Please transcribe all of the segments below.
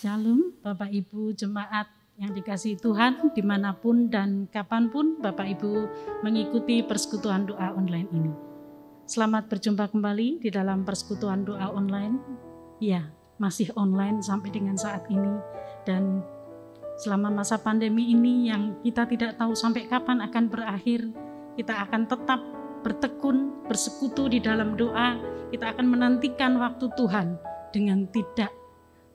Shalom Bapak Ibu jemaat yang dikasihi Tuhan dimanapun dan kapanpun Bapak Ibu mengikuti persekutuan doa online ini. Selamat berjumpa kembali di dalam persekutuan doa online. Ya, masih online sampai dengan saat ini. Dan selama masa pandemi ini yang kita tidak tahu sampai kapan akan berakhir, kita akan tetap bertekun, bersekutu di dalam doa. Kita akan menantikan waktu Tuhan dengan tidak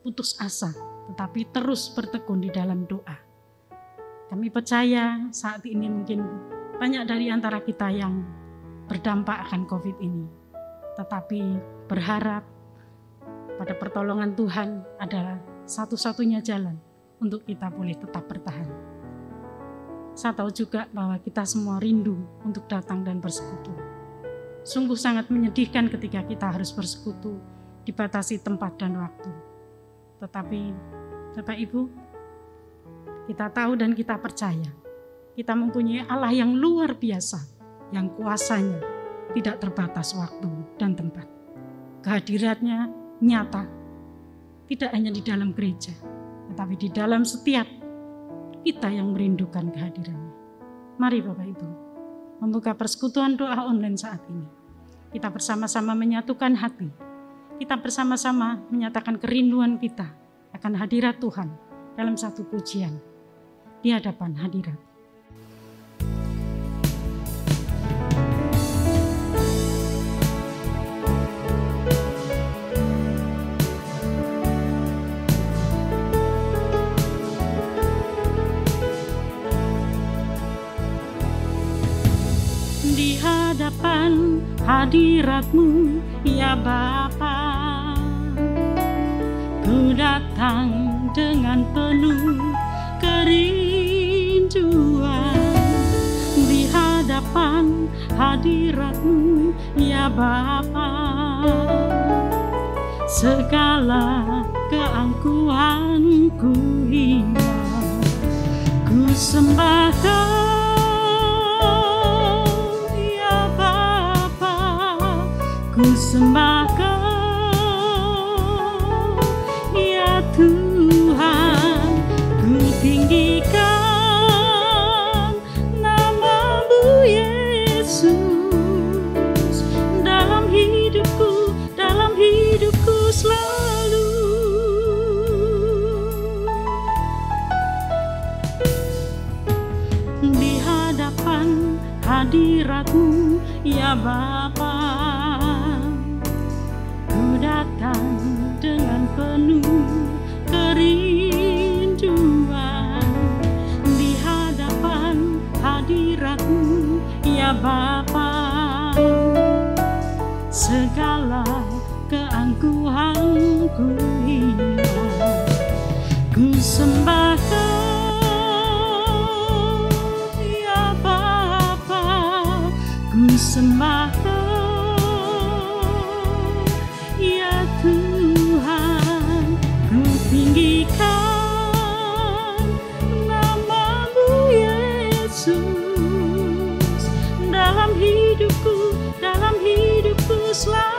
putus asa, tetapi terus bertekun di dalam doa. Kami percaya saat ini mungkin banyak dari antara kita yang berdampak akan COVID ini. Tetapi berharap pada pertolongan Tuhan adalah satu-satunya jalan untuk kita boleh tetap bertahan. Saya tahu juga bahwa kita semua rindu untuk datang dan bersekutu. Sungguh sangat menyedihkan ketika kita harus bersekutu, dibatasi tempat dan waktu. Tetapi Bapak Ibu, kita tahu dan kita percaya, kita mempunyai Allah yang luar biasa, yang kuasanya tidak terbatas waktu dan tempat. Kehadirannya nyata, tidak hanya di dalam gereja, tetapi di dalam setiap kita yang merindukan kehadirannya. Mari Bapak Ibu, membuka persekutuan doa online saat ini. Kita bersama-sama menyatukan hati. Kita bersama-sama menyatakan kerinduan kita akan hadirat Tuhan dalam satu pujian di hadapan hadirat. Di hadapan hadirat-Mu ya Bapa, ku datang dengan penuh kerinduan. Di hadapan hadirat-Mu ya Bapa, segala keangkuhanku hilang, ku sembahkan ya Bapa, ku sembahkan ya Tuhan, ku tinggikan nama-Mu Yesus dalam hidupku selalu. Di hadapan hadirat-Mu ya Bapa, ku datang dengan penuh kerinduan. Di hadapan hadirat-Mu ya Bapa, segala keangkuhanku hilang, ku sembahkan ya Bapa, ku sembahkan ya Tuhan, ku tinggikan nama-Mu Yesus dalam hidupku selalu.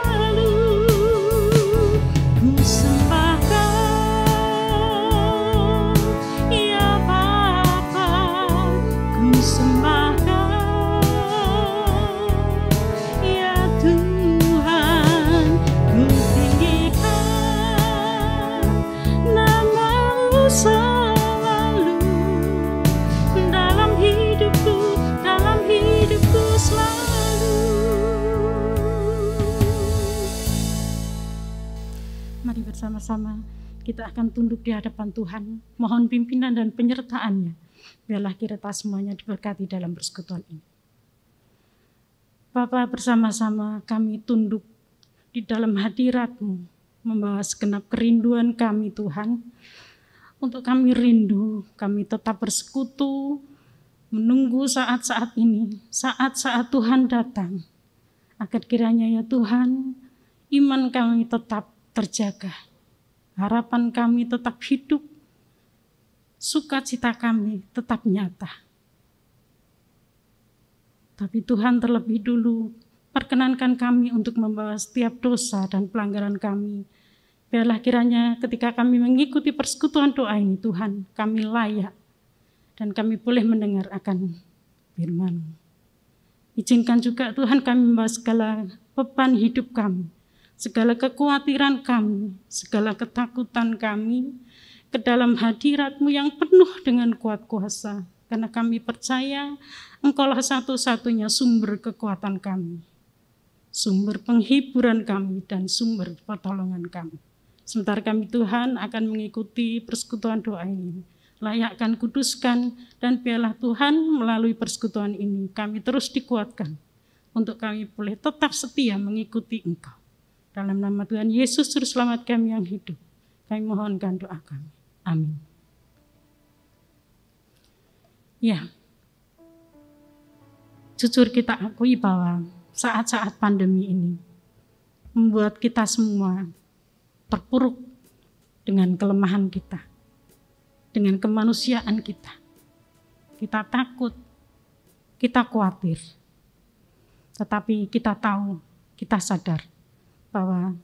Ku sembahkan ya Bapa, ku sembahkan ya Tuhan, ku tinggikan nama-Mu selalu dalam hidupku selalu. Mari bersama-sama kita akan tunduk di hadapan Tuhan, mohon pimpinan dan penyertaan-Nya. Biarlah kita semuanya diberkati dalam persekutuan ini. Bapa, bersama-sama kami tunduk di dalam hadirat-Mu, membawa segenap kerinduan kami Tuhan. Untuk kami rindu, kami tetap bersekutu, menunggu saat-saat ini, saat-saat Tuhan datang. Agar kiranya ya Tuhan, iman kami tetap terjaga, harapan kami tetap hidup, sukacita kami tetap nyata. Tapi Tuhan terlebih dulu perkenankan kami untuk membawa setiap dosa dan pelanggaran kami Biarlah kiranya ketika kami mengikuti persekutuan doa ini, Tuhan, kami layak dan kami boleh mendengar akan firman-Mu. Izinkan juga Tuhan kami membawa segala beban hidup kami, segala kekhawatiran kami, segala ketakutan kami ke dalam hadirat-Mu yang penuh dengan kuat kuasa. Karena kami percaya Engkaulah satu-satunya sumber kekuatan kami, sumber penghiburan kami, dan sumber pertolongan kami. Sementara kami Tuhan akan mengikuti persekutuan doa ini, layakkan, kuduskan, dan biarlah Tuhan melalui persekutuan ini kami terus dikuatkan untuk kami boleh tetap setia mengikuti Engkau. Dalam nama Tuhan Yesus Juru Selamat kami yang hidup, kami mohonkan doa kami. Amin. Ya, jujur kita akui bahwa saat-saat pandemi ini membuat kita semua terpuruk dengan kelemahan kita, dengan kemanusiaan kita. Kita takut, kita khawatir. Tetapi kita tahu, kita sadar bahwa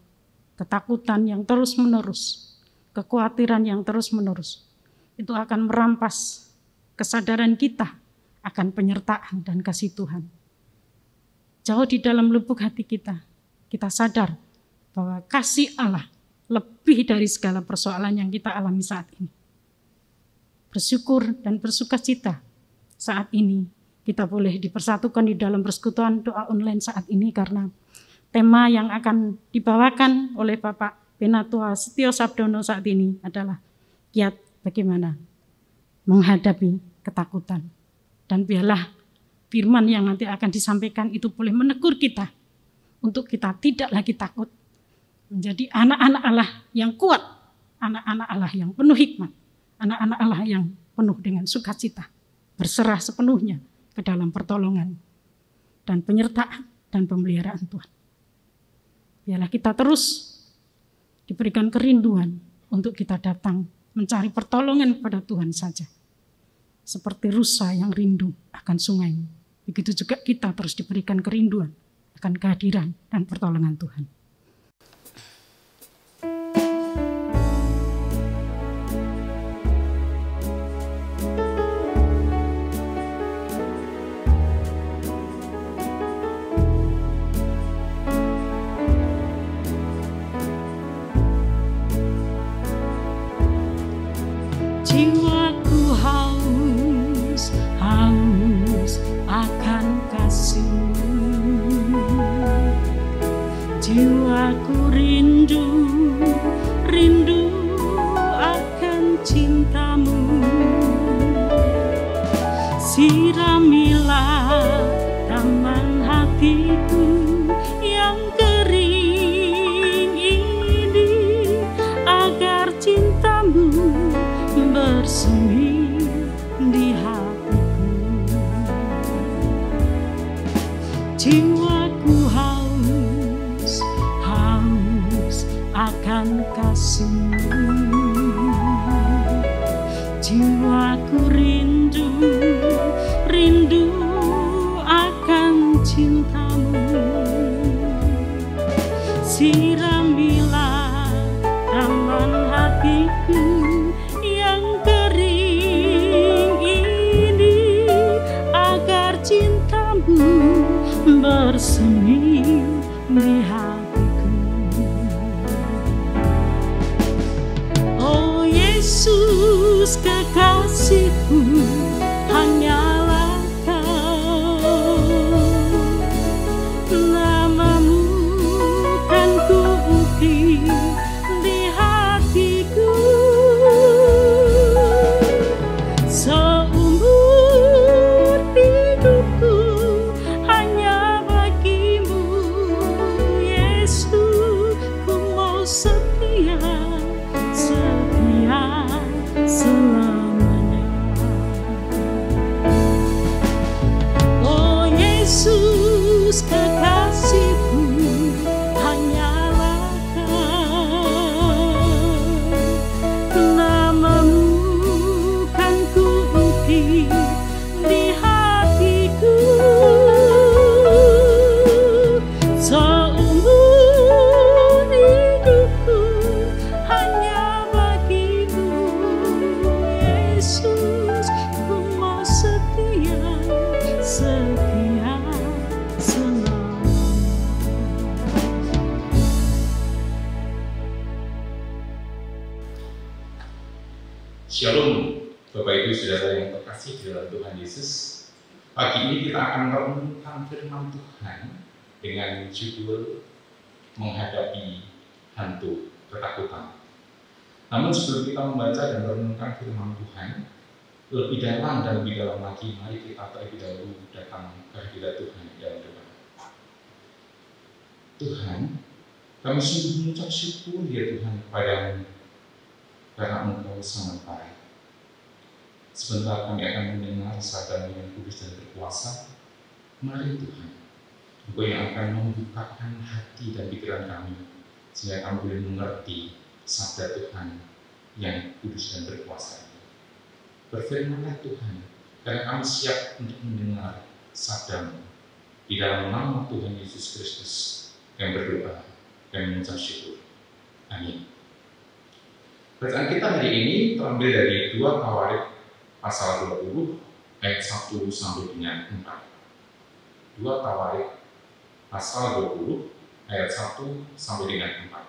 ketakutan yang terus-menerus, kekhawatiran yang terus-menerus, itu akan merampas kesadaran kita akan penyertaan dan kasih Tuhan. Jauh di dalam lubuk hati kita sadar bahwa kasih Allah lebih dari segala persoalan yang kita alami saat ini. Bersyukur dan bersukacita saat ini kita boleh dipersatukan di dalam persekutuan doa online saat ini, karena tema yang akan dibawakan oleh Bapak Penatua Setio Sabdono saat ini adalah kiat bagaimana menghadapi ketakutan. Dan biarlah firman yang nanti akan disampaikan itu boleh menegur kita untuk kita tidak lagi takut, menjadi anak-anak Allah yang kuat, anak-anak Allah yang penuh hikmat, anak-anak Allah yang penuh dengan sukacita, berserah sepenuhnya ke dalam pertolongan dan penyertaan dan pemeliharaan Tuhan. Biarlah kita terus diberikan kerinduan untuk kita datang mencari pertolongan kepada Tuhan saja. Seperti rusa yang rindu akan sungai, begitu juga kita terus diberikan kerinduan akan kehadiran dan pertolongan Tuhan. Jiwaku haus akan kasih-Mu. Jiwaku rindu akan cinta-Mu. Siramilah taman hatiku yang kering ini, agar cinta-Mu bersemi di hatiku. Jiwaku haus akan kasih-Mu. Jiwaku rindu akan cinta-Mu. Siramilah taman hatiku yang kering ini, agar cinta-Mu bersemi di hatiku. Oh Yesus kekasihku, hanyalah Kau. Nama-Mu kan ku ukir di hatiku. Seumur hidupku hanya bagi-Mu, Yesus, ku mau setia selamanya. Shalom, Bapak Ibu Saudara yang terkasih di dalam Tuhan Yesus. Pagi ini kita akan merenungkan firman Tuhan dengan judul menghadapi hantu ketakutan. Namun sebelum kita membaca dan merenungkan firman Tuhan lebih dalam dan lebih dalam lagi, mari kita terlebih dahulu datang ke hadirat Tuhan dalam doa. Tuhan, kami sungguh mengucap syukur ya Tuhan kepadamu, karena Engkau sangat baik. Sebentar kami akan mendengar sabda-Mu yang kudus dan berkuasa. Mari Tuhan, Engkau yang akan membukakan hati dan pikiran kami, sehingga kami boleh mengerti sabda Tuhan yang kudus dan berkuasa ini. Berfirmanlah Tuhan, karena kami siap untuk mendengar sabda-Mu. Di dalam nama Tuhan Yesus Kristus yang berdoa dan mengucap syukur. Amin. Bacaan kita hari ini terambil dari 2 Tawarik pasal 20 ayat 1 sampai dengan 4. 2 Tawarik pasal 20 ayat 1 sampai dengan 4.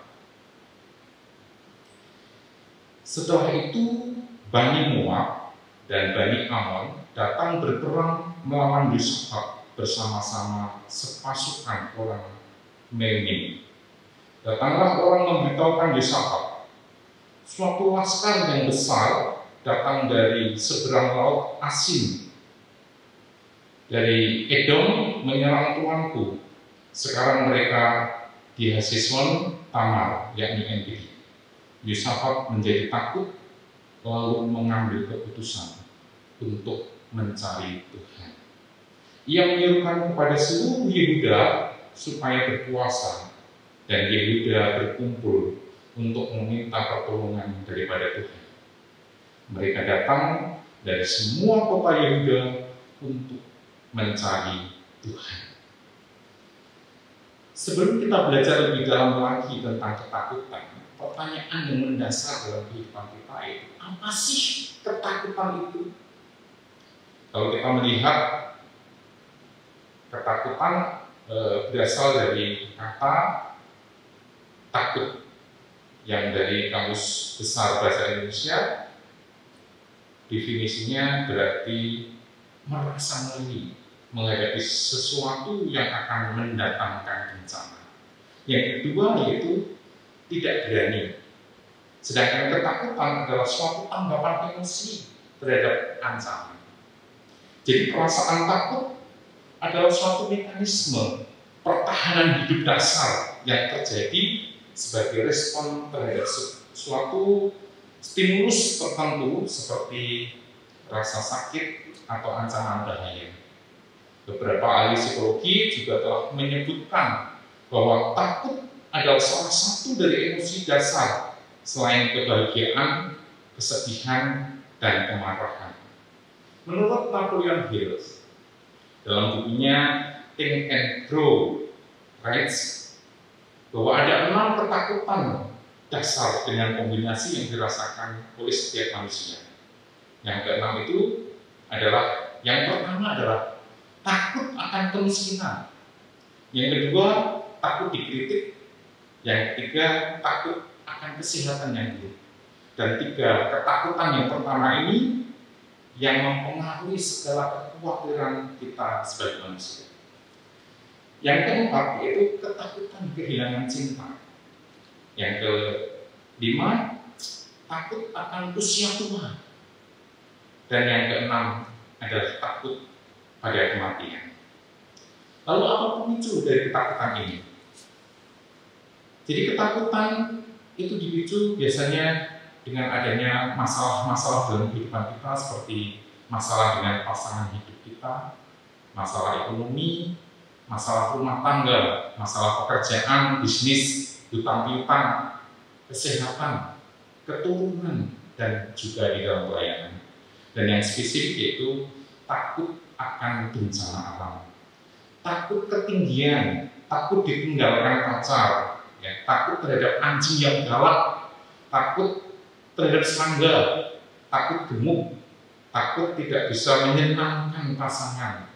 Setelah itu Bani Moab dan Bani Ammon datang berperang melawan Yosafat bersama-sama sepasukan orang Meuni. Datanglah orang memberitahukan Yosafat, suatu laskar yang besar datang dari seberang laut Asin, dari Edom menyerang tuanku. Sekarang mereka di Hasesmon Tamar, yakni Engedi. Yosafat menjadi takut, lalu mengambil keputusan untuk mencari Tuhan. Ia menyuruhkan kepada seluruh Yehuda supaya berpuasa, dan Yehuda berkumpul untuk meminta pertolongan daripada Tuhan. Mereka datang dari semua kota Yehuda untuk mencari Tuhan. Sebelum kita belajar lebih dalam lagi tentang ketakutan, pertanyaan yang mendasar dalam kehidupan kita itu, apa sih ketakutan itu? Kalau kita melihat ketakutan berasal dari kata takut, yang dari Kamus Besar Bahasa Indonesia definisinya berarti merasa ngeri menghadapi sesuatu yang akan mendatangkan bencana. Yang kedua yaitu tidak berani. Sedangkan ketakutan adalah suatu tanggapan emosi terhadap ancaman. Jadi perasaan takut adalah suatu mekanisme pertahanan hidup dasar yang terjadi sebagai respon terhadap suatu stimulus tertentu seperti rasa sakit atau ancaman bahaya. Beberapa ahli psikologi juga telah menyebutkan bahwa takut adalah salah satu dari emosi dasar selain kebahagiaan, kesedihan, dan kemarahan. Menurut Napoleon Hill, dalam bukunya Think and Grow Rich, bahwa ada 6 ketakutan dasar dengan kombinasi yang dirasakan oleh setiap manusia. Yang ke-6 itu adalah, yang pertama adalah takut akan kemiskinan. Yang kedua, takut dikritik. Yang ketiga, takut akan kesehatan yang buruk. Dan 3 ketakutan yang pertama ini yang mempengaruhi segala kekhawatiran kita sebagai manusia. Yang keempat yaitu ketakutan kehilangan cinta. Yang ke-5, takut akan usia tua. Dan yang ke-6 adalah takut pada kematian. Lalu apa pemicu dari ketakutan ini? Jadi ketakutan itu dipicu biasanya dengan adanya masalah-masalah dalam kehidupan kita, seperti masalah dengan pasangan hidup kita, masalah ekonomi, masalah rumah tangga, masalah pekerjaan, bisnis, hutang piutang, kesehatan, keturunan, dan juga di dalam pelayanan. Dan yang spesifik yaitu takut akan bencana alam, takut ketinggian, takut ditinggalkan pacar, ya, takut terhadap anjing yang galak, takut terhadap serangga, takut gemuk, takut tidak bisa menyenangkan pasangan,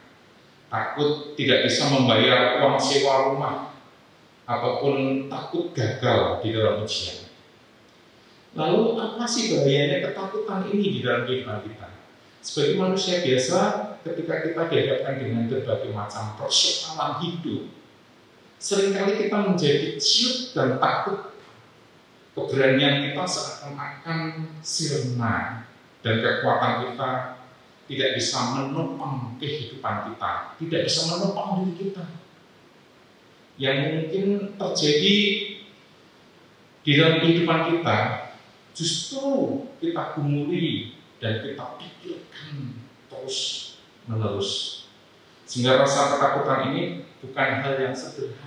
takut tidak bisa membayar uang sewa rumah, ataupun takut gagal di dalam ujian. Lalu apa sih bahayanya ketakutan ini di dalam kehidupan kita? Sebagai manusia biasa, ketika kita dihadapkan dengan berbagai macam persoalan hidup, seringkali kita menjadi ciut dan takut. Keberanian kita seakan-akan sirna dan kekuatan kita tidak bisa menopang kehidupan kita, tidak bisa menopang diri kita. Yang mungkin terjadi di dalam kehidupan kita, justru kita gumuli dan kita pikirkan terus menerus. Sehingga rasa ketakutan ini bukan hal yang sederhana.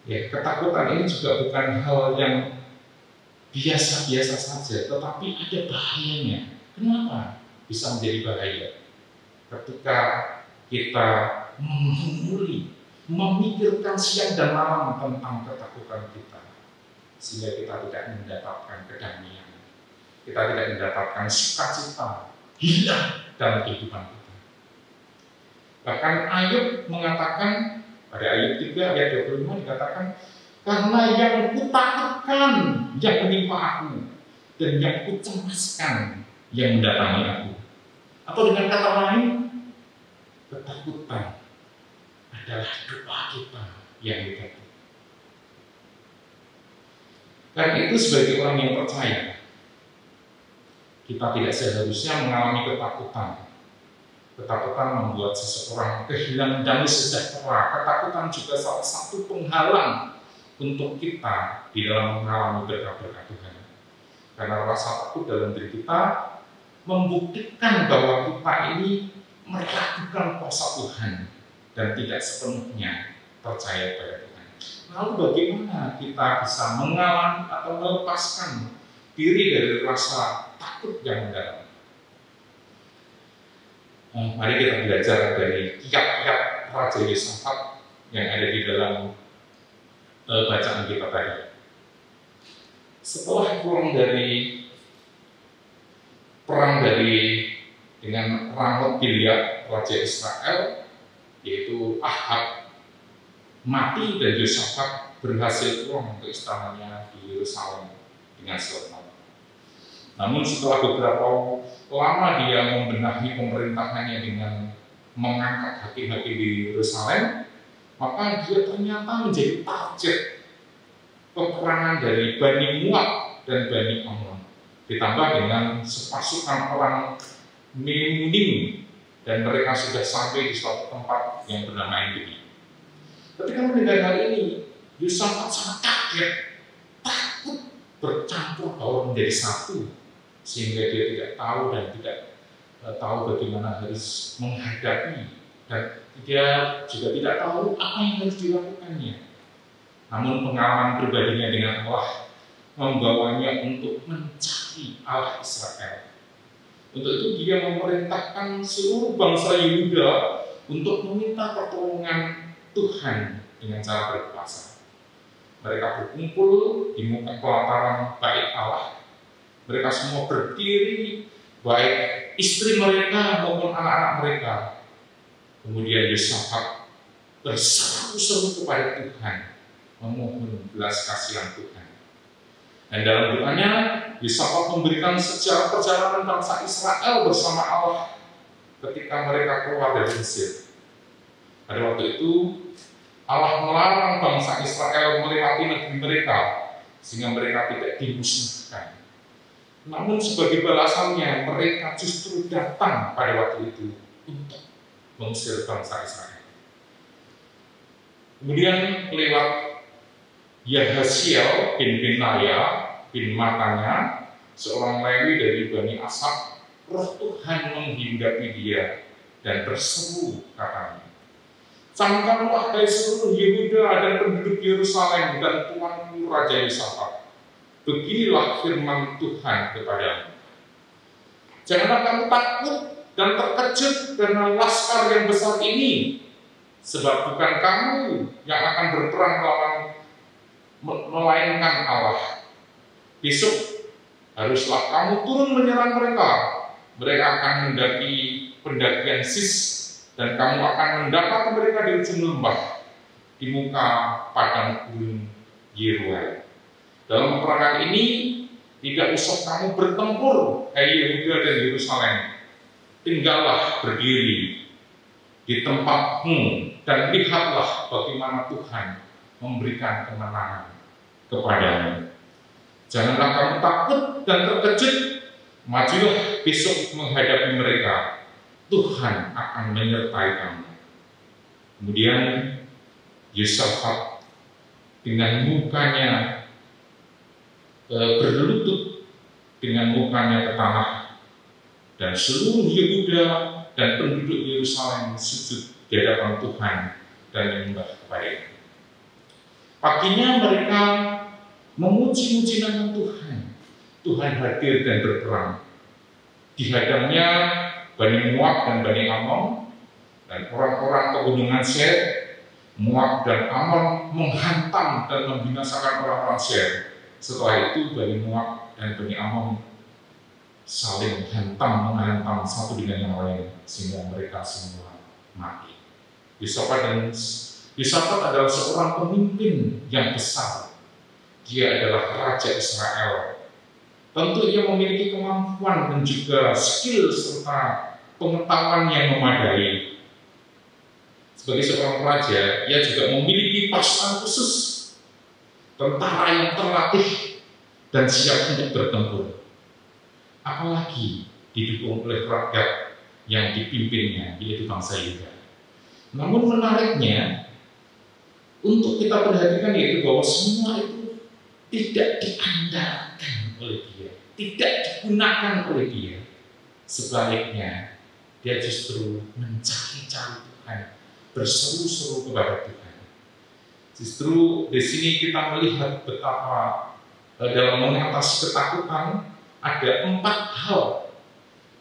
Ya, ketakutan ini juga bukan hal yang biasa-biasa saja, tetapi ada bahayanya. Kenapa bisa menjadi bahaya? Ketika kita menggumuli, memikirkan siang dan malam tentang ketakutan kita, sehingga kita tidak mendapatkan kedamaian, kita tidak mendapatkan sukacita hilang dalam kehidupan kita. Bahkan Ayub mengatakan pada ayat 3 ayat 25 dikatakan, karena yang kutakutkan yang menimpa aku dan yang kucemaskan yang mendatangi aku. Atau dengan kata lain, ketakutan adalah doa kita yang negatif. Karena itu sebagai orang yang percaya, kita tidak seharusnya mengalami ketakutan. Ketakutan membuat seseorang kehilangan damai sejahtera. Ketakutan juga salah satu penghalang untuk kita di dalam mengalami berkat-berkat Tuhan. Karena rasa takut dalam diri kita membuktikan bahwa kita ini meragukan kuasa Tuhan dan tidak sepenuhnya percaya pada Tuhan. Lalu bagaimana kita bisa mengalami atau melepaskan diri dari rasa takut yang mendalam? Mari kita belajar dari kiat-kiat Raja Yosafat yang ada di dalam bacaan kita tadi. Setelah pulang dari perang dengan Ramot Gilead, Raja Israel, yaitu Ahab mati dan Yosafat berhasil pulang ke istananya di Yerusalem dengan selamat. Namun setelah beberapa lama dia membenahi pemerintahannya dengan mengangkat hakim-hakim di Yerusalem, maka dia ternyata menjadi target peperangan dari Bani Moab dan Bani Ammon, ditambah dengan sepasukan orang Memunim, dan mereka sudah sampai di suatu tempat yang bernama Engedi. Ketika mendengar hal ini, Yosafat sangat kaget, takut bercampur baur menjadi satu, sehingga dia tidak tahu dan tidak tahu bagaimana harus menghadapi, dan dia juga tidak tahu apa yang harus dilakukannya. Namun pengalaman pribadinya dengan Allah membawanya untuk mencari Allah Israel. Untuk itu dia memerintahkan seluruh bangsa Yehuda untuk meminta pertolongan Tuhan dengan cara berpuasa. Mereka berkumpul di muka pelataran bait Allah. Mereka semua berdiri, baik istri mereka maupun anak-anak mereka. Kemudian Yosafat berseru-seru kepada Tuhan, memohon belas kasihan Tuhan. Dan dalam doanya, Yosafat memberikan sejarah perjalanan bangsa Israel bersama Allah ketika mereka keluar dari Mesir. Pada waktu itu, Allah melarang bangsa Israel melewati negeri mereka, sehingga mereka tidak dimusnahkan. Namun sebagai balasannya, mereka justru datang pada waktu itu untuk mengusir bangsa Israel. Kemudian lewat Yahasiel bin Benaya bin Matanya, seorang Lewi dari Bani Asaf, Roh Tuhan menghinggapi dia dan berseru katanya, "Camkanlah hai seluruh Yehuda dan penduduk Yerusalem dan tuanku Raja Yosafat. Beginilah firman Tuhan kepadamu. Janganlah kamu takut dan terkejut karena laskar yang besar ini, sebab bukan kamu yang akan berperang melainkan Allah. Besok haruslah kamu turun menyerang mereka. Mereka akan mendaki pendakian Sis, dan kamu akan mendapat mereka di ujung lembah, di muka padang gurun Yeruel. Dalam peperangan ini, Tidak usah kamu bertempur, hai Yehuda dan Yerusalem. Tinggallah berdiri di tempatmu dan lihatlah bagaimana Tuhan memberikan kemenangan kepadamu. Janganlah kamu takut dan terkejut. Majulah besok menghadapi mereka. Tuhan akan menyertai kamu. Kemudian Yosafat dengan mukanya berlutut, dengan mukanya ke tanah, dan seluruh Yehuda dan penduduk Yerusalem sujud di hadapan Tuhan dan menyembah kepada-Nya. Paginya mereka memuji-muji nama Tuhan. Tuhan hadir dan berperang. Dihadangnya Bani Moab dan Bani Ammon dan orang-orang pegunungan Seir. Moab dan Ammon menghantam dan membinasakan orang-orang Seir. Setelah itu Bani Moab dan Bani Ammon saling menghantam satu dengan yang lain sehingga mereka semua mati. Yosafat adalah seorang pemimpin yang besar. Dia adalah Raja Israel. Tentu ia memiliki kemampuan dan juga skill serta pengetahuan yang memadai. Sebagai seorang raja, ia juga memiliki pasukan khusus, tentara yang terlatih dan siap untuk bertempur. Apalagi didukung oleh rakyat yang dipimpinnya, yaitu bangsa Yuda. Namun menariknya, untuk kita perhatikan yaitu bahwa semua itu tidak diandalkan oleh dia, tidak digunakan oleh dia. Sebaliknya, dia justru mencari-cari Tuhan, berseru-seru kepada Tuhan. Justru di sini kita melihat betapa dalam mengatasi ketakutan ada 4 hal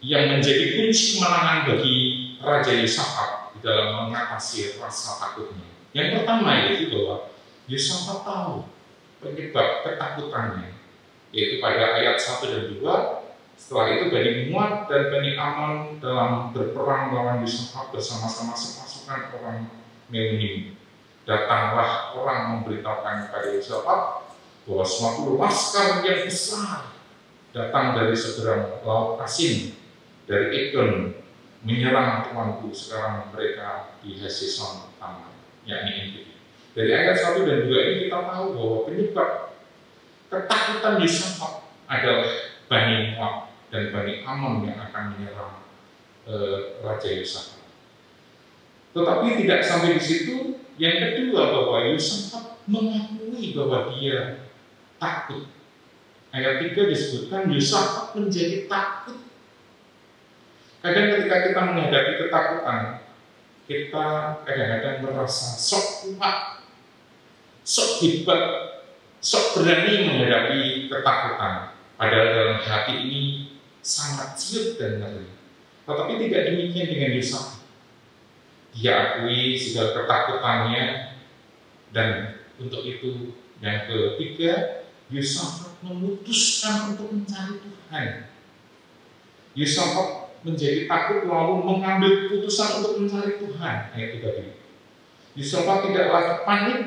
yang menjadi kunci kemenangan bagi Raja Yosafat di dalam mengatasi rasa takutnya. Yang pertama yaitu bahwa Yosafat tahu penyebab ketakutannya, yaitu pada ayat 1 dan 2. Setelah itu Bani Moab dan Bani Ammon dalam berperang melawan Yosafat bersama-sama sepasukan orang Meuniim. Datanglah orang memberitahukan kepada Yosafat bahwa suatu laskar yang besar datang dari seberang laut Asin, dari Edom, menyerang tuanku. Sekarang mereka di Haseson Tamar, yakni Engedi. Dari ayat 1 dan 2 ini kita tahu bahwa penyebab ketakutan Yosafat adalah Bani Moab dan Bani Ammon yang akan menyerang Raja Yosafat. Tetapi tidak sampai di situ. Yang kedua, bahwa Yosafat mengakui bahwa dia takut. Ayat 3 disebutkan Yosafat menjadi takut. Kadang ketika kita menghadapi ketakutan, kita kadang-kadang merasa sok kuat, sok hebat, sok berani menghadapi ketakutan. Padahal dalam hati ini sangat ciut dan ngeri. Tetapi tidak demikian dengan Yosafat. Dia akui segala ketakutannya, dan untuk itu yang ketiga, Yosafat memutuskan untuk mencari Tuhan. Yosafat menjadi takut lalu mengambil keputusan untuk mencari Tuhan. Ayat 3. Yosafat tidak lagi panik,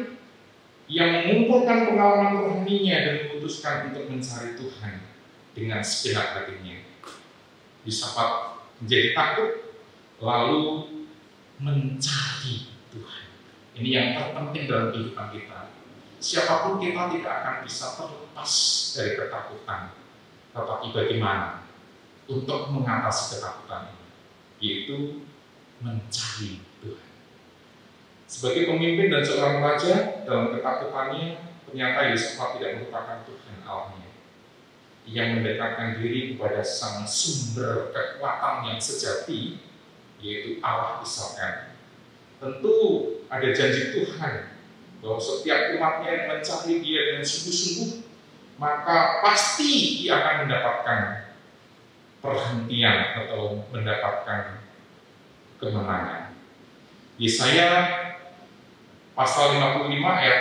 ia mengumpulkan pengalaman rohaninya dan memutuskan untuk mencari Tuhan dengan segenap hatinya. Yosafat menjadi takut lalu mencari Tuhan. Ini yang terpenting dalam kehidupan kita. Siapapun kita tidak akan bisa terlepas dari ketakutan. Tetapi bagaimana untuk mengatasi ketakutan ini? Yaitu mencari Tuhan. Sebagai pemimpin dan seorang raja, dalam ketakutannya ternyata Yosafat tidak melupakan Tuhan Allahnya. Ia mendekatkan diri kepada sang sumber kekuatan yang sejati, yaitu Allah Israel. Tentu ada janji Tuhan bahwa setiap umatnya yang mencari Dia dengan sungguh-sungguh, maka pasti ia akan mendapatkan perhentian atau mendapatkan kemenangan. Yesaya pasal 55 ayat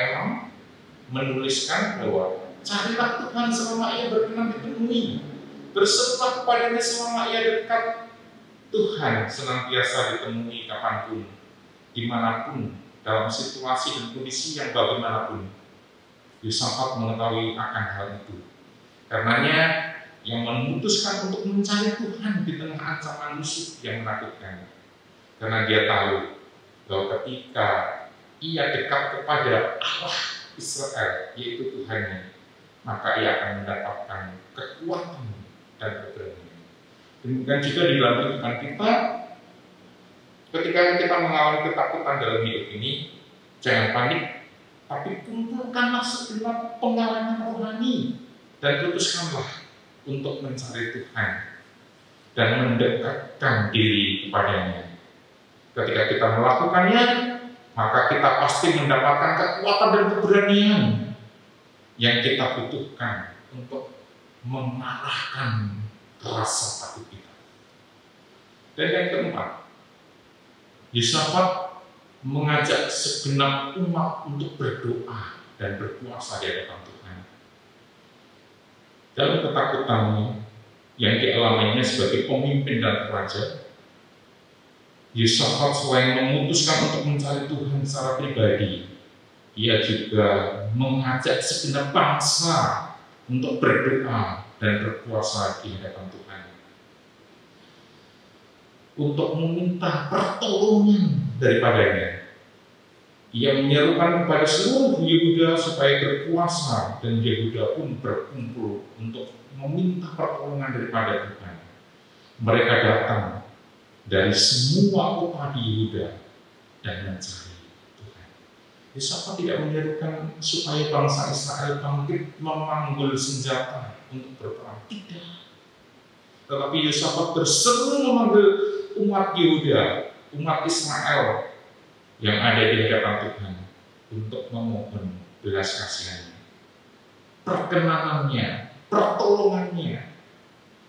6 menuliskan bahwa carilah Tuhan selama Ia berkenan ditemui, berserulah kepadanya selama Ia dekat. Tuhan senantiasa ditemui kapanpun, dimanapun, dalam situasi dan kondisi yang bagaimanapun. Yosafat mengetahui akan hal itu. Karenanya yang memutuskan untuk mencari Tuhan di tengah ancaman musuh yang menakutkan. Karena dia tahu bahwa ketika ia dekat kepada Allah Israel, yaitu Tuhannya, maka ia akan mendapatkan kekuatan dan keberanian. Demikian juga di dalam kehidupan kita, ketika kita mengalami ketakutan dalam hidup ini, jangan panik, tapi kumpulkanlah segenap pengalaman rohani dan putuskanlah untuk mencari Tuhan dan mendekatkan diri kepadanya. Ketika kita melakukannya, maka kita pasti mendapatkan kekuatan dan keberanian yang kita butuhkan untuk mengalahkan rasa takut kita. Dan yang keempat, Yosafat mengajak segenap umat untuk berdoa dan berpuasa di hadapan Tuhan. Dalam ketakutannya yang dialaminya sebagai pemimpin dan raja, Yosafat selain memutuskan untuk mencari Tuhan secara pribadi, ia juga mengajak segenap bangsa untuk berdoa dan berpuasa di hadapan Tuhan, untuk meminta pertolongan daripadanya. Ia menyerukan kepada seluruh Yehuda supaya berpuasa, dan Yehuda pun berkumpul untuk meminta pertolongan daripada Tuhan. Mereka datang dari semua kota di Yehuda dan mencari Tuhan. Yosafat tidak menyerukan supaya bangsa Israel bangkit memanggul senjata untuk berperang. Tidak. Tetapi Yosafat berseru memanggil umat Yehuda, umat Israel yang ada di hadapan Tuhan untuk memohon belas kasihan-Nya, perkenanannya, pertolongannya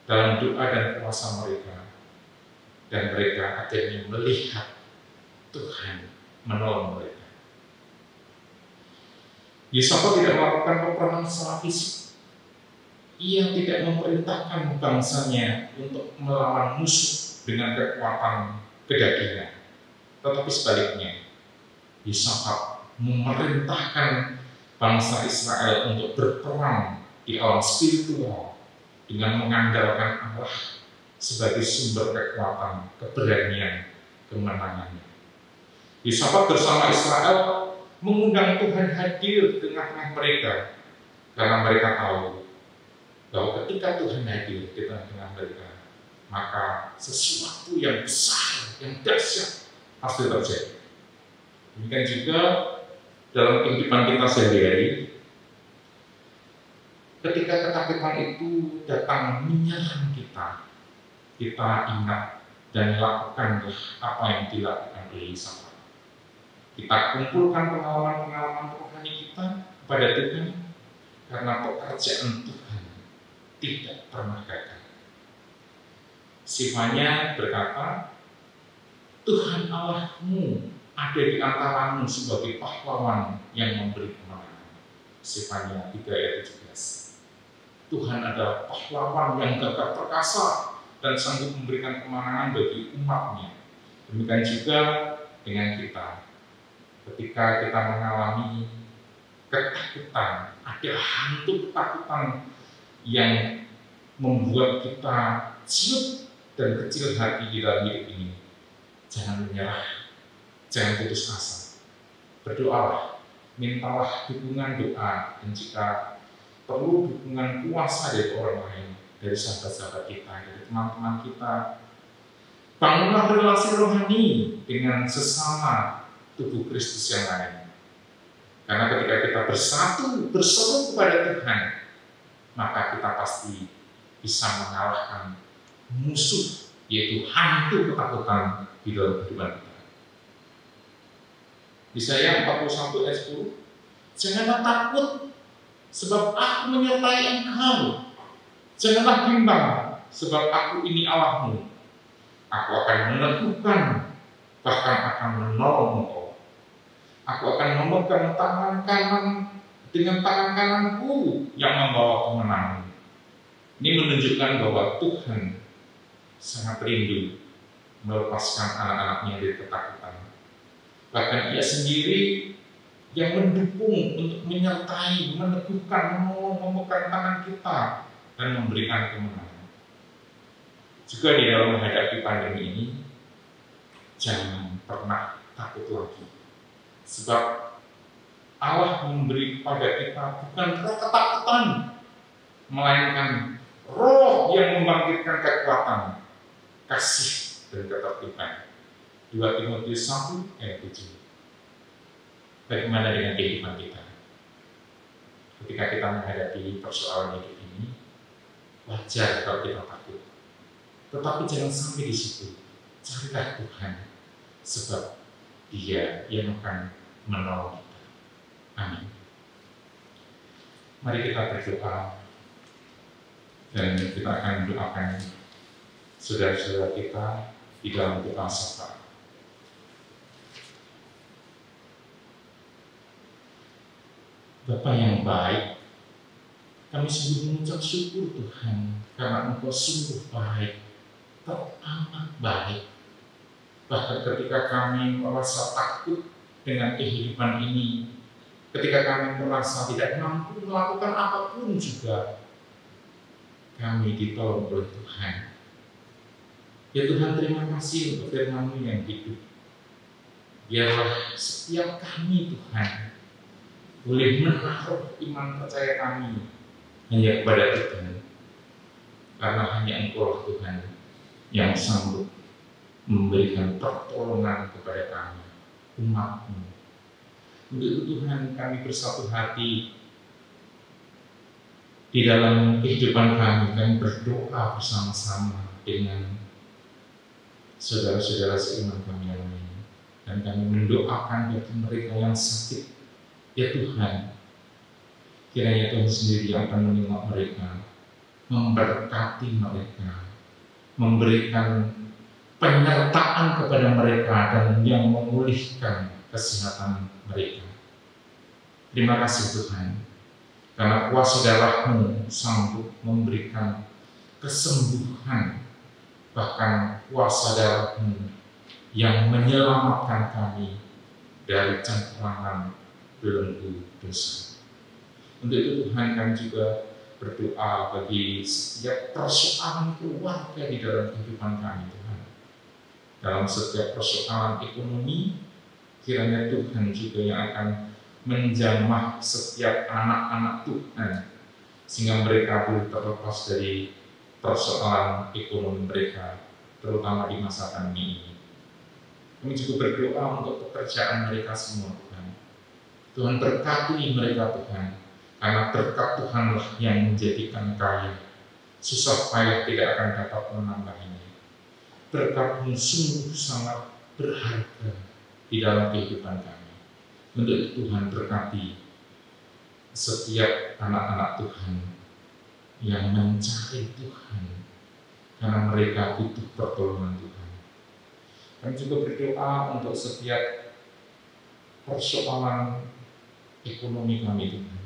dalam doa dan puasa mereka. Dan mereka akhirnya melihat Tuhan menolong mereka. Yosafat tidak melakukan peperangan secara fisik. Ia tidak memerintahkan bangsanya untuk melawan musuh dengan kekuatan kedagingan. Tetapi sebaliknya, Yosafat memerintahkan bangsa Israel untuk berperang di alam spiritual dengan mengandalkan Allah sebagai sumber kekuatan, keberanian, kemenangannya. Yosafat bersama Israel mengundang Tuhan hadir di tengah-tengah mereka, karena mereka tahu bahwa ketika Tuhan hadir di tengah-tengah mereka, maka sesuatu yang besar, yang dahsyat pasti terjadi. Demikian juga dalam kehidupan kita sehari-hari, ketika ketakutan itu datang menyerang kita, kita ingat dan lakukanlah apa yang dilakukan oleh Yosafat. Kita kumpulkan pengalaman-pengalaman rohani kita kepada Tuhan, karena pekerjaan Tuhan tidak pernah gagal. Sifanya berkata, Tuhan Allahmu ada di antaramu sebagai pahlawan yang memberi kemenangan. Sifanya 3 ayat 17. Tuhan adalah pahlawan yang gagah perkasa dan sanggup memberikan kemenangan bagi umatnya. Demikian juga dengan kita. Ketika kita mengalami ketakutan, ada hantu ketakutan yang membuat kita ciut dan kecil hati di dalam hidup ini, jangan menyerah, jangan putus asa. Berdoalah, mintalah dukungan doa, dan jika perlu dukungan kuasa dari orang lain, dari sahabat-sahabat kita, dari teman-teman kita, bangunlah relasi rohani dengan sesama tubuh Kristus yang lain. Karena ketika kita bersatu, berseru kepada Tuhan, maka kita pasti bisa mengalahkan musuh, yaitu hantu ketakutan di dalam kehidupan kita. Yesaya 41 ayat 10, janganlah takut, sebab aku menyertai engkau. Janganlah bimbang, sebab aku ini Allahmu. Aku akan meneguhkan, bahkan akan menolong engkau. Aku akan memegang tangan kanan dengan tangan kananku yang membawa kemenangan. Ini menunjukkan bahwa Tuhan sangat rindu melepaskan anak-anaknya dari ketakutan. Bahkan Ia sendiri yang mendukung untuk menyertai, meneguhkan, memegang tangan kita dan memberikan kemenangan. Juga di dalam menghadapi pandemi ini, jangan pernah takut lagi. Sebab Allah memberi kepada kita bukan roh ketakutan, melainkan roh yang membangkitkan kekuatan, kasih, dan ketertiban. 2 Timotius 1 ayat 7. Bagaimana dengan kehidupan kita? Ketika kita menghadapi persoalan hidup ini, wajar kalau kita takut. Tetapi jangan sampai di situ. Carilah Tuhan, sebab Dia yang akan menolong kita. Amin. Mari kita berdoa, dan kita akan mendoakan saudara-saudara kita di dalam doa syafaat. Bapa yang baik, kami sungguh mengucap syukur Tuhan, karena Engkau sungguh baik, teramat baik. Bahkan ketika kami merasa takut dengan kehidupan ini, ketika kami merasa tidak mampu melakukan apapun juga, kami ditolong oleh Tuhan. Ya Tuhan, terima kasih untuk firman-Mu yang hidup. Biarlah setiap kami Tuhan boleh menaruh iman percaya kami hanya kepada Tuhan, karena hanya Engkau Tuhan yang sanggup memberikan pertolongan kepada kami, umat-Mu. Untuk itu Tuhan, kami bersatu hati di dalam kehidupan kami berdoa bersama-sama dengan saudara-saudara seiman kami yang lain, dan kami mendoakan bagi mereka yang sakit. Ya Tuhan, kiranya Tuhan sendiri akan menengok mereka, memberkati mereka, memberikan penyertaan kepada mereka, dan yang memulihkan kesehatan mereka. Terima kasih Tuhan, karena kuasa darah-Mu sanggup memberikan kesembuhan, bahkan kuasa darah-Mu yang menyelamatkan kami dari cengkraman belenggu dosa. Untuk itu Tuhan, kami juga berdoa bagi setiap persoalan keluarga di dalam kehidupan kami Tuhan. Dalam setiap persoalan ekonomi, kiranya Tuhan juga yang akan menjamah setiap anak-anak Tuhan, sehingga mereka boleh terlepas dari persoalan ekonomi mereka, terutama di masa pandemi ini. Kami juga berdoa untuk pekerjaan mereka semua Tuhan. Tuhan berkati mereka Tuhan, karena berkat Tuhanlah yang menjadikan kaya. Susah payah tidak akan dapat menambahinya. Berkat-Mu sungguh sangat berharga di dalam kehidupan kami. Untuk itu Tuhan, berkati setiap anak-anak Tuhan yang mencari Tuhan, karena mereka butuh pertolongan Tuhan. Kami juga berdoa untuk setiap persoalan ekonomi kami Tuhan,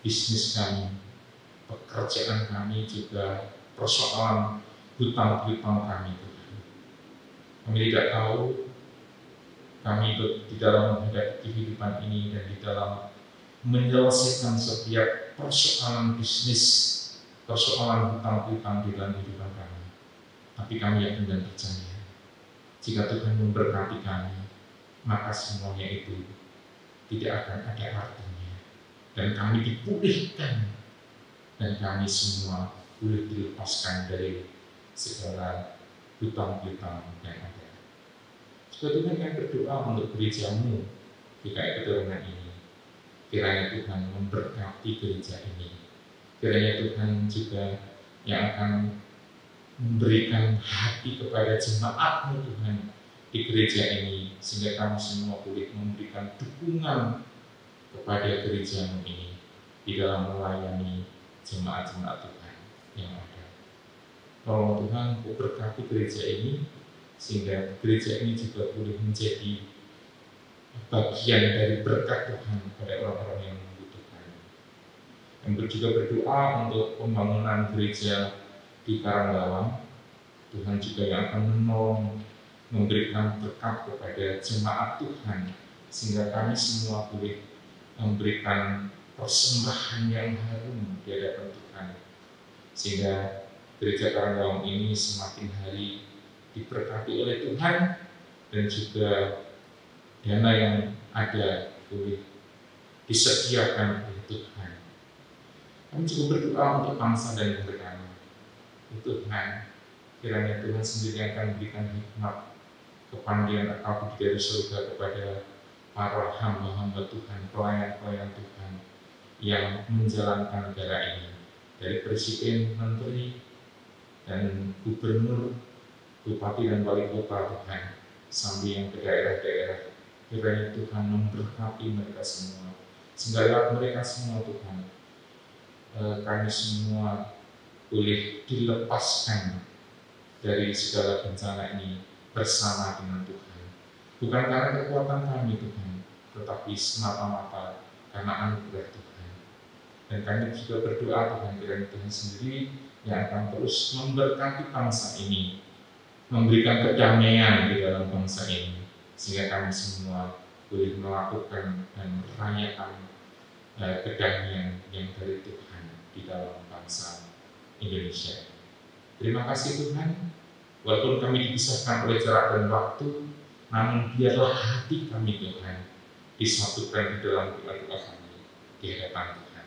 bisnis kami, pekerjaan kami, juga persoalan hutang-hutang kami Tuhan. Kami tidak tahu kami di dalam menghadapi kehidupan ini dan di dalam menyelesaikan setiap persoalan bisnis, persoalan hutang-hutang di dalam kehidupan kami. Tapi kami yakin dan percaya, jika Tuhan memberkati kami, maka semuanya itu tidak akan ada artinya, dan kami dipulihkan, dan kami semua boleh dilepaskan dari segala hutang-hutang yang ada. Juga Tuhan, kami berdoa untuk gereja-Mu di KAI Keturunan ini. Kiranya Tuhan memberkati gereja ini. Kiranya Tuhan juga yang akan memberikan hati kepada jemaat-Mu Tuhan di gereja ini, sehingga kami semua boleh memberikan dukungan kepada gereja-Mu ini di dalam melayani jemaat-jemaat Tuhan yang ada. Tolong Tuhan, Kau berkati gereja ini, sehingga gereja ini juga boleh menjadi bagian dari berkat Tuhan kepada orang-orang yang membutuhkan. Kami juga berdoa untuk pembangunan gereja di Karanggalam. Tuhan juga yang akan menolong, memberikan berkat kepada jemaat Tuhan, sehingga kami semua boleh memberikan persembahan yang harum di hadapan Tuhan sehingga Gereja Karangawang ini semakin hari diberkati oleh Tuhan, dan juga dana yang ada boleh disediakan oleh Tuhan. Kami juga berdoa untuk bangsa dan negara. Tuhan, kiranya Tuhan sendiri akan memberikan hikmat, kepandaian akal budi dari surga kepada para hamba-hamba Tuhan, pelayan-pelayan Tuhan yang menjalankan negara ini, dari presiden, menteri, dan gubernur, bupati dan wali kota Tuhan, sampai yang ke daerah-daerah. Kiranya Tuhan memberkati mereka semua, sehingga lewat mereka semua Tuhan, kami semua boleh dilepaskan dari segala bencana ini bersama dengan Tuhan. Bukan karena kekuatan kami Tuhan, tetapi semata-mata karena anugerah Tuhan. Dan kami juga berdoa Tuhan, kiranya Tuhan sendiri yang akan terus memberkati bangsa ini, memberikan kedamaian di dalam bangsa ini, sehingga kami semua boleh melakukan dan merayakan kedamaian yang dari Tuhan di dalam bangsa Indonesia. Terima kasih Tuhan, walaupun kami dipisahkan oleh jarak dan waktu, namun biarlah hati kami Tuhan disatukan di dalam doa-doa kami di hadapan Tuhan.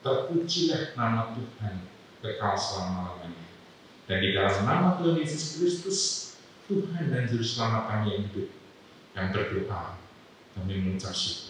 Terpujilah nama Tuhan kekal selama-lamanya. Dan di dalam nama Tuhan Yesus Kristus, Tuhan dan Juru Selamat kami yang hidup, yang berdoa, kami mengucap syukur.